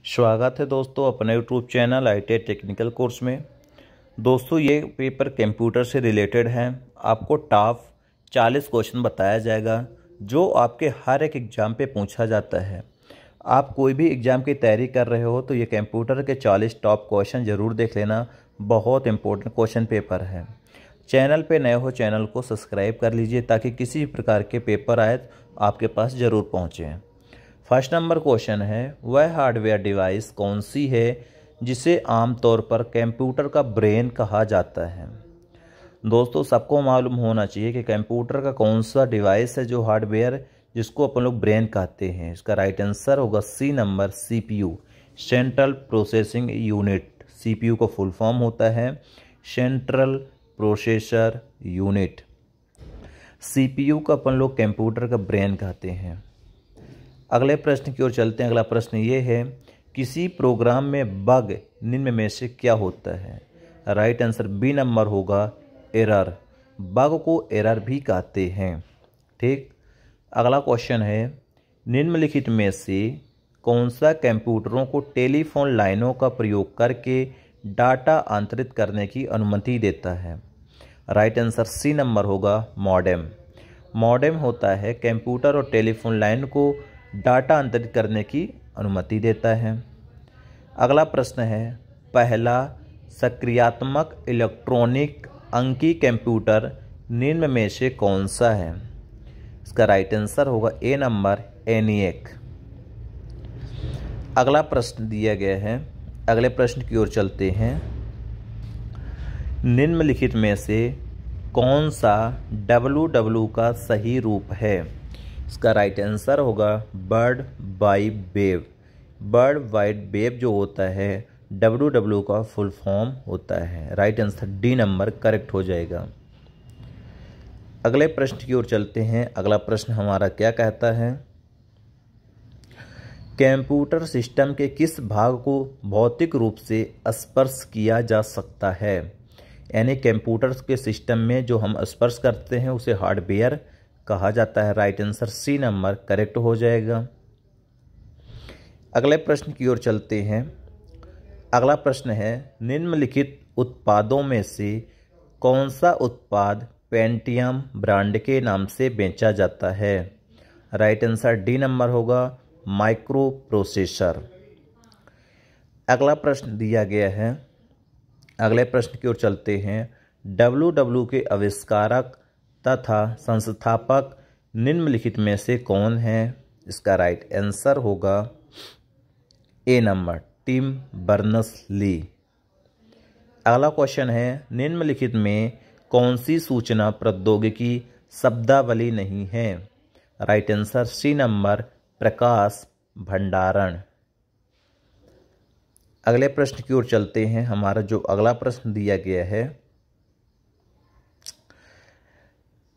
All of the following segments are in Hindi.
स्वागत है दोस्तों अपने YouTube channel ITI technical course में। दोस्तों ये पेपर कंप्यूटर से रिलेटेड है। आपको टॉप 40 क्वेश्चन बताया जाएगा जो आपके हर एक एग्ज़ाम पे पूछा जाता है। आप कोई भी एग्ज़ाम की तैयारी कर रहे हो तो ये कंप्यूटर के 40 टॉप क्वेश्चन ज़रूर देख लेना। बहुत इंपॉर्टेंट क्वेश्चन पेपर है। चैनल पे नए हो चैनल को सब्सक्राइब कर लीजिए ताकि किसी भी प्रकार के पेपर आए तो आपके पास ज़रूर पहुँचे। फर्स्ट नंबर क्वेश्चन है, वह हार्डवेयर डिवाइस कौन सी है जिसे आमतौर पर कंप्यूटर का ब्रेन कहा जाता है। दोस्तों सबको मालूम होना चाहिए कि कंप्यूटर का कौन सा डिवाइस है जो हार्डवेयर जिसको अपन लोग ब्रेन कहते हैं। इसका राइट आंसर होगा C number CPU, central processing unit. CPU का फुल फॉर्म होता है सेंट्रल प्रोसेसर यूनिट। CPU का अपन लोग कंप्यूटर का ब्रेन कहते हैं। अगले प्रश्न की ओर चलते हैं। अगला प्रश्न ये है, किसी प्रोग्राम में बग निम्न में से क्या होता है। राइट आंसर बी नंबर होगा एरर। बग को एरर भी कहते हैं। ठीक। अगला क्वेश्चन है, निम्नलिखित में से कौन सा कंप्यूटरों को टेलीफोन लाइनों का प्रयोग करके डाटा अंतरित करने की अनुमति देता है। राइट आंसर सी नंबर होगा मॉडेम। मॉडेम होता है कंप्यूटर और टेलीफोन लाइन को डाटा अंतरित करने की अनुमति देता है। अगला प्रश्न है, पहला सक्रियात्मक इलेक्ट्रॉनिक अंकी कंप्यूटर निम्न में से कौन सा है। इसका राइट आंसर होगा ए नंबर ENIAC। अगला प्रश्न दिया गया है। अगले प्रश्न की ओर चलते हैं। निम्नलिखित में से कौन सा WW का सही रूप है। इसका राइट आंसर होगा world wide web. World wide web जो होता है WW का फुल फॉर्म होता है। Right answer D number correct हो जाएगा। अगले प्रश्न की ओर चलते हैं। अगला प्रश्न हमारा क्या कहता है, कंप्यूटर सिस्टम के किस भाग को भौतिक रूप से स्पर्श किया जा सकता है। यानी कंप्यूटर के सिस्टम में जो हम स्पर्श करते हैं उसे हार्डवेयर कहा जाता है। Right answer C number correct हो जाएगा। अगले प्रश्न की ओर चलते हैं। अगला प्रश्न है, निम्नलिखित उत्पादों में से कौन सा उत्पाद पेंटियम ब्रांड के नाम से बेचा जाता है। राइट आंसर डी नंबर होगा माइक्रो प्रोसेसर। अगला प्रश्न दिया गया है। अगले प्रश्न की ओर चलते हैं। WW के आविष्कारक तथा संस्थापक निम्नलिखित में से कौन है। इसका राइट आंसर होगा ए नंबर टिम बर्नर्स-ली। अगला क्वेश्चन है, निम्नलिखित में कौन सी सूचना प्रौद्योगिकी शब्दावली नहीं है। राइट आंसर सी नंबर प्रकाश भंडारण। अगले प्रश्न की ओर चलते हैं। हमारा जो अगला प्रश्न दिया गया है,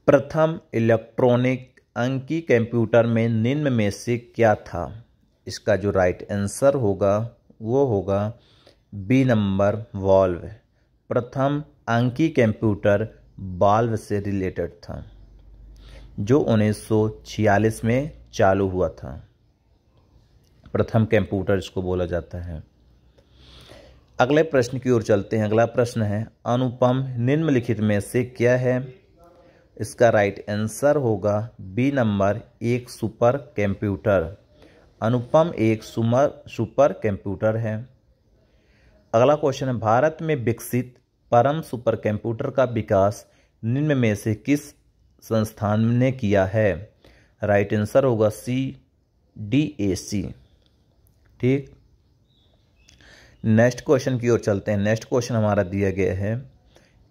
प्रथम इलेक्ट्रॉनिक अंकी कंप्यूटर में निम्न में से क्या था। इसका जो राइट आंसर होगा वो होगा बी नंबर वॉल्व। प्रथम अंकी कंप्यूटर वाल्व से रिलेटेड था जो 1946 में चालू हुआ था। प्रथम कंप्यूटर इसको बोला जाता है। अगले प्रश्न की ओर चलते हैं। अगला प्रश्न है, अनुपम निम्नलिखित में से क्या है। इसका राइट आंसर होगा बी नंबर एक सुपर कंप्यूटर। अनुपम एक सुपर कंप्यूटर है। अगला क्वेश्चन है, भारत में विकसित परम सुपर कंप्यूटर का विकास निम्न में से किस संस्थान ने किया है। राइट आंसर होगा CDAC। ठीक। नेक्स्ट क्वेश्चन की ओर चलते हैं। नेक्स्ट क्वेश्चन हमारा दिया गया है,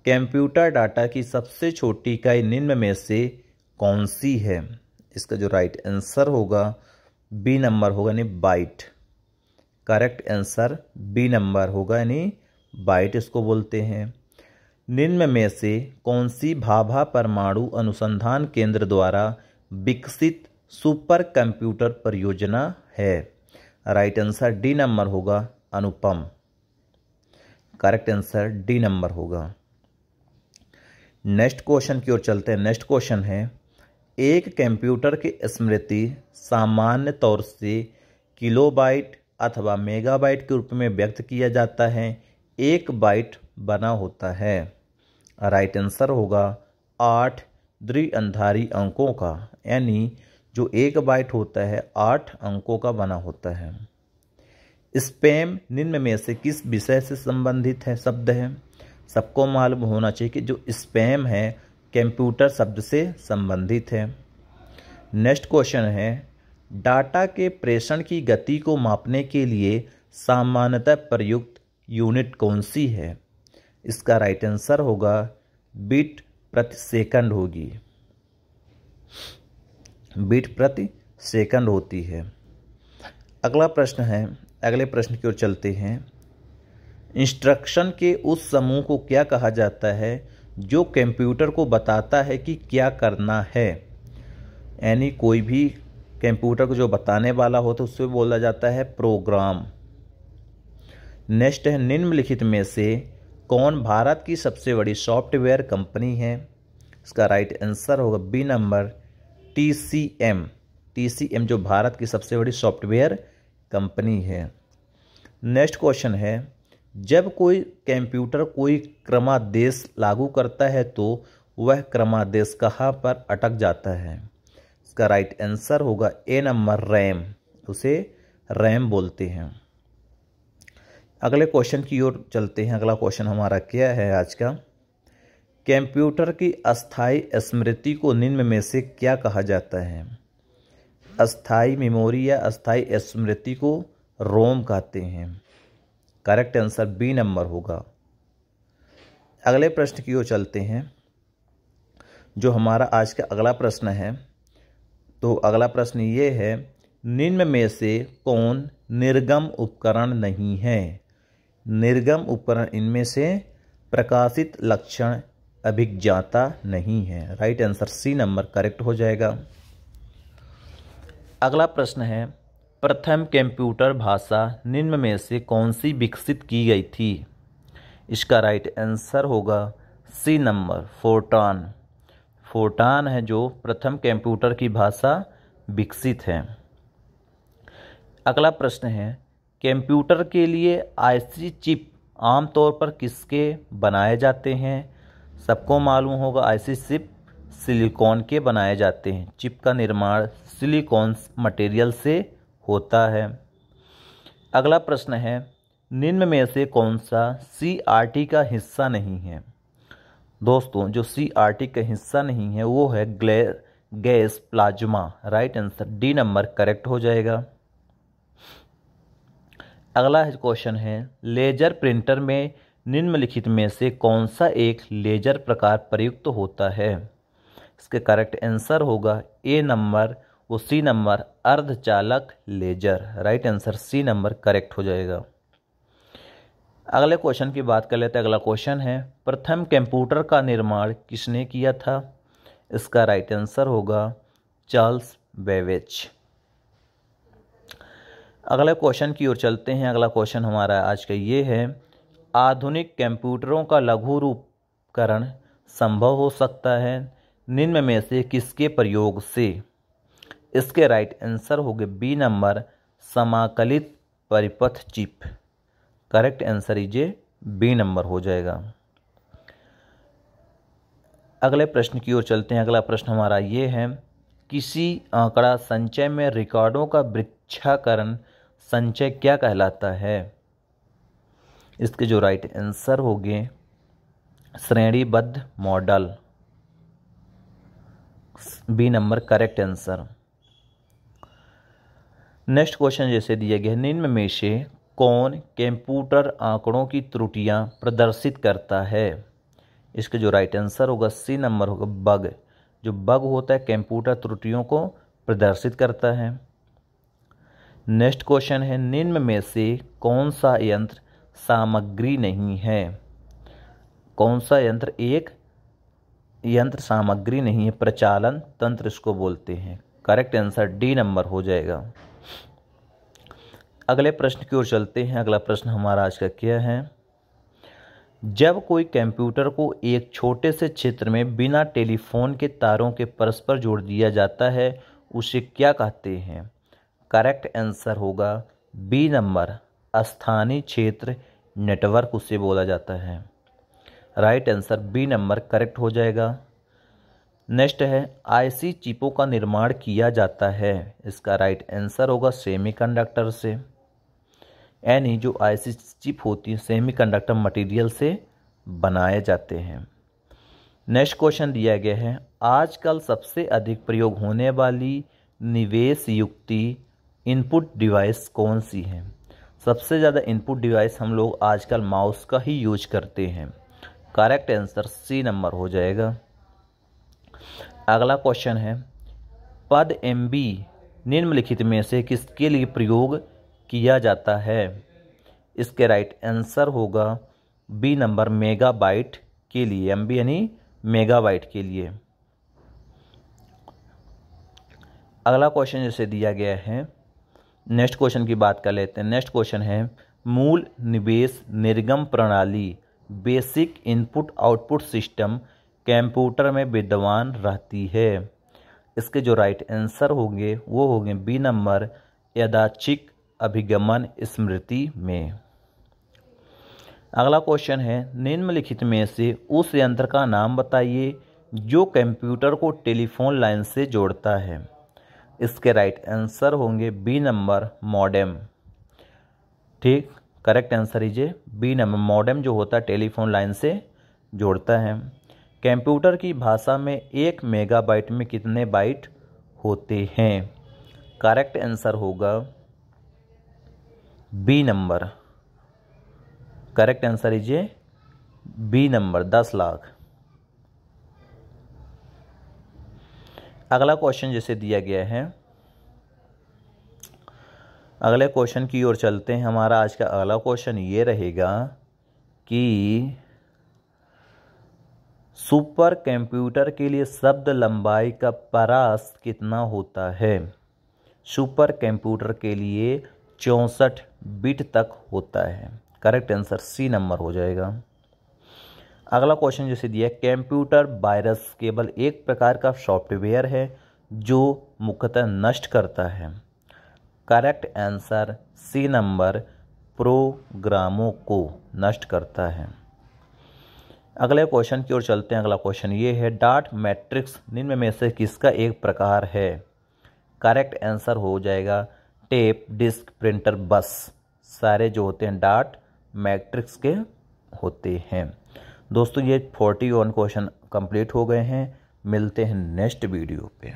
कंप्यूटर डाटा की सबसे छोटी इकाई निम्न में से कौन सी है। इसका जो राइट आंसर होगा बी नंबर होगा यानी byte. Correct answer B number होगा यानी बाइट इसको बोलते हैं। निम्न में से कौन सी भाभा परमाणु अनुसंधान केंद्र द्वारा विकसित सुपर कंप्यूटर परियोजना है। राइट आंसर डी नंबर होगा अनुपम। करेक्ट आंसर डी नंबर होगा। नेक्स्ट क्वेश्चन की ओर चलते हैं। नेक्स्ट क्वेश्चन है, एक कंप्यूटर की स्मृति सामान्य तौर से किलोबाइट, अथवा मेगाबाइट के रूप में व्यक्त किया जाता है। 1 बाइट बना होता है। राइट आंसर होगा 8 द्विआधारी अंकों का, यानी जो 1 बाइट होता है 8 अंकों का बना होता है। स्पैम निम्न में से किस विषय से संबंधित है शब्द है? सबको मालूम होना चाहिए कि जो स्पैम है कंप्यूटर शब्द से संबंधित है। नेक्स्ट क्वेश्चन है, डाटा के प्रेषण की गति को मापने के लिए सामान्यतः प्रयुक्त यूनिट कौन सी है? इसका राइट आंसर होगा बिट प्रति सेकंड होगी। बिट प्रति सेकंड होती है। अगला प्रश्न है, अगले प्रश्न की ओर चलते हैं। इंस्ट्रक्शन के उस समूह को क्या कहा जाता है जो कंप्यूटर को बताता है कि क्या करना है? यानी कोई भी कंप्यूटर को जो बताने वाला होता है उससे बोला जाता है प्रोग्राम। नेक्स्ट है, निम्नलिखित में से कौन भारत की सबसे बड़ी सॉफ्टवेयर कंपनी है? इसका राइट आंसर होगा बी नंबर TCM। TCM जो भारत की सबसे बड़ी सॉफ्टवेयर कंपनी है। नेक्स्ट क्वेश्चन है, जब कोई कंप्यूटर कोई क्रमादेश लागू करता है तो वह क्रमादेश कहाँ पर अटक जाता है? इसका राइट आंसर होगा ए नंबर रैम। उसे रैम बोलते हैं। अगले क्वेश्चन की ओर चलते हैं। अगला क्वेश्चन हमारा क्या है आज का? कंप्यूटर की अस्थायी स्मृति को निम्न में से क्या कहा जाता है? अस्थायी मेमोरी या अस्थायी स्मृति को रोम कहते हैं। करेक्ट आंसर बी नंबर होगा। अगले प्रश्न की ओर चलते हैं। जो हमारा आज का अगला प्रश्न है, तो अगला प्रश्न ये है, निम्न में से कौन निर्गम उपकरण नहीं है? निर्गम उपकरण इनमें से प्रकाशित लक्षण अभिज्ञाता नहीं है। Right answer C number correct हो जाएगा। अगला प्रश्न है, प्रथम कंप्यूटर भाषा निम्न में से कौन सी विकसित की गई थी? इसका राइट आंसर होगा सी नंबर फोर्ट्रान। फोर्ट्रान है जो प्रथम कंप्यूटर की भाषा विकसित है। अगला प्रश्न है, कंप्यूटर के लिए आईसी चिप आमतौर पर किसके बनाए जाते हैं? सबको मालूम होगा आईसी चिप सिलिकॉन के बनाए जाते हैं। चिप का निर्माण सिलिकॉन मटेरियल से होता है। अगला प्रश्न है, निम्न में से कौन सा CRT का हिस्सा नहीं है? दोस्तों जो CRT का हिस्सा नहीं है वो है gas plasma. Right answer D number correct हो जाएगा। अगला क्वेश्चन है, लेजर प्रिंटर में निम्नलिखित में से कौन सा एक लेजर प्रकार प्रयुक्त होता है? इसके करेक्ट आंसर होगा ए नंबर वो सी नंबर अर्धचालक laser. Right answer C number correct हो जाएगा। अगले क्वेश्चन की बात कर लेते हैं। अगला क्वेश्चन है, प्रथम कंप्यूटर का निर्माण किसने किया था? इसका राइट आंसर होगा चार्ल्स बेबेज। अगले क्वेश्चन की ओर चलते हैं। अगला क्वेश्चन हमारा आज का ये है, आधुनिक कंप्यूटरों का लघु रूपकरण संभव हो सकता है निम्न में से किसके प्रयोग से? इसके राइट आंसर होंगे बी नंबर समाकलित परिपथ चिप। Correct answer is B number हो जाएगा। अगले प्रश्न की ओर चलते हैं। अगला प्रश्न हमारा ये है, किसी आंकड़ा संचय में रिकॉर्डों का वृक्षाकरण संचय क्या कहलाता है? इसके जो राइट आंसर होंगे श्रेणीबद्ध model. B number correct answer. Next question जैसे दिया गया, निम्न में से कौन कंप्यूटर आंकड़ों की त्रुटियां प्रदर्शित करता है? इसके जो राइट आंसर होगा सी नंबर होगा बग। जो बग होता है कंप्यूटर त्रुटियों को प्रदर्शित करता है। नेक्स्ट क्वेश्चन है, निम्न में से कौन सा यंत्र सामग्री नहीं है? कौन सा यंत्र एक यंत्र सामग्री नहीं है? प्रचालन तंत्र इसको बोलते हैं। करेक्ट आंसर डी नंबर हो जाएगा। अगले प्रश्न की ओर चलते हैं। अगला प्रश्न हमारा आज का क्या है, जब कोई कंप्यूटर को एक छोटे से क्षेत्र में बिना टेलीफोन के तारों के परस्पर जोड़ दिया जाता है उसे क्या कहते हैं? करेक्ट आंसर होगा बी नंबर स्थानीय क्षेत्र नेटवर्क उसे बोला जाता है। Right answer B number correct हो जाएगा। नेक्स्ट है आईसी चिपों का निर्माण किया जाता है, इसका राइट आंसर होगा सेमीकंडक्टर से। यानी जो आईसी चिप होती है सेमीकंडक्टर मटेरियल से बनाए जाते हैं। नेक्स्ट क्वेश्चन दिया गया है आजकल सबसे अधिक प्रयोग होने वाली निवेश युक्ति इनपुट डिवाइस कौन सी है। सबसे ज़्यादा इनपुट डिवाइस हम लोग आजकल माउस का ही यूज करते हैं। करेक्ट आंसर सी नंबर हो जाएगा। अगला क्वेश्चन है पद एमबी निम्नलिखित में से किसके लिए प्रयोग किया जाता है। इसके राइट आंसर होगा बी नंबर मेगाबाइट के लिए। एमबी यानी मेगाबाइट के लिए। अगला क्वेश्चन जैसे दिया गया है, नेक्स्ट क्वेश्चन की बात कर लेते हैं। नेक्स्ट क्वेश्चन है मूल निवेश निर्गम प्रणाली basic input output system computer में विद्यमान रहती है। इसके जो राइट आंसर होंगे वो होंगे बी नंबर यादृच्छिक अभिगमन स्मृति में। अगला क्वेश्चन है निम्नलिखित में से उस यंत्र का नाम बताइए जो कंप्यूटर को टेलीफोन लाइन से जोड़ता है। इसके राइट आंसर होंगे बी नंबर मॉडेम। ठीक, करेक्ट आंसर लीजिए बी नंबर मॉडेम जो होता है टेलीफोन लाइन से जोड़ता है। कंप्यूटर की भाषा में 1 मेगाबाइट में कितने बाइट होते हैं। करेक्ट आंसर होगा बी नंबर। करेक्ट आंसर लीजिए बी नंबर 10 लाख। अगला क्वेश्चन जैसे दिया गया है, अगले क्वेश्चन की ओर चलते हैं। हमारा आज का अगला क्वेश्चन ये रहेगा कि सुपर कंप्यूटर के लिए शब्द लंबाई का परास कितना होता है। सुपर कंप्यूटर के लिए 64 बिट तक होता है। करेक्ट आंसर सी नंबर हो जाएगा। अगला क्वेश्चन जैसे दिया कंप्यूटर वायरस केवल एक प्रकार का सॉफ्टवेयर है जो मुख्यतः नष्ट करता है। करेक्ट आंसर सी नंबर प्रोग्रामों को नष्ट करता है। अगले क्वेश्चन की ओर चलते हैं। अगला क्वेश्चन ये है डाटा मैट्रिक्स निम्न में से किसका एक प्रकार है। करेक्ट आंसर हो जाएगा टेप डिस्क प्रिंटर बस सारे जो होते हैं डाटा मैट्रिक्स के होते हैं। दोस्तों ये 41 क्वेश्चन कंप्लीट हो गए हैं। मिलते हैं नेक्स्ट वीडियो पे।